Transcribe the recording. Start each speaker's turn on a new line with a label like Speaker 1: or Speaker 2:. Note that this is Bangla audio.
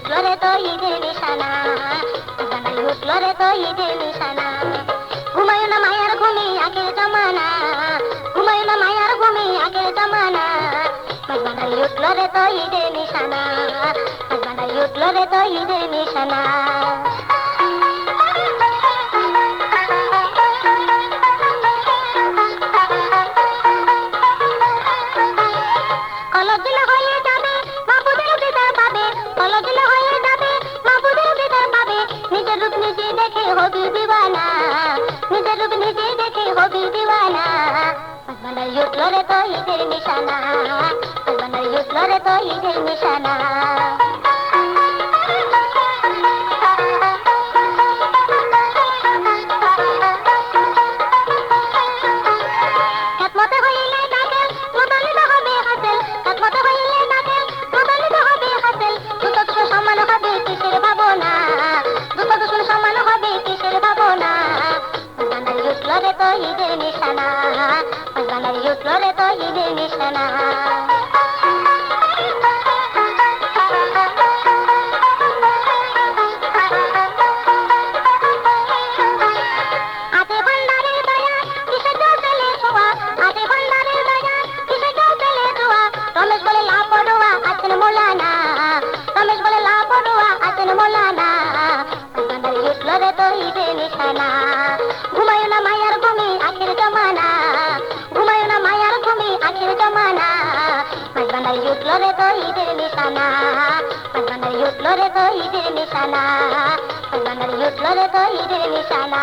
Speaker 1: উঠলো রে তো ঈদের নিশানা, বাঙালি উঠলো রে তো ঈদের নিশানা। ঘুমায় না মায়ার ঘুমি আগের জমানা, ঘুমায় না মায়ার ঘুমি আগের জমানা, বাঙালি উঠলো রে তো ঈদের নিশানা, বাঙালি উঠলো রে তো ঈদের নিশানা। কলজিলা হয়ে যাবে মাহবুবের দিদার পাবে, কলজিলা হয়ে যাবে মাহবুবের দিদার পাবে, নিজের রূপ নিজে দেখে হবি দিওয়ানা, নিজের রূপ নিজে দেখে হবি দিওয়ানা, বাঙালি উঠলো রে তো ঈদের নিশানা, বাঙালি উঠলো রে তো ঈদের নিশানা। ঈদের নিশানা, বাঙালি উঠলো রে তো ঈদের নিশানা। আতে ভান্ডারের দয়া কিসে চলে ছোঁয়া, আতে ভান্ডারের দয়া কিসে চলে ছোঁয়া, রমেশ বলে লাপড়ুয়া আছেন মোলানা, রমেশ বলে লাপড়ুয়া আছেন মোলানা, বাঙালি উঠলো রে তো ঈদের নিশানা। ঘুমায় না মায়ার ঘুমি আখের জমানা, ঘুমায় না মায়ার ঘুমি আখের জমানা, বাঙালি উঠলো রে তো ঈদের নিশানা, বাঙালি উঠলো রে তো ঈদের নিশানা, বাঙালি উঠলো রে তো ঈদের নিশানা।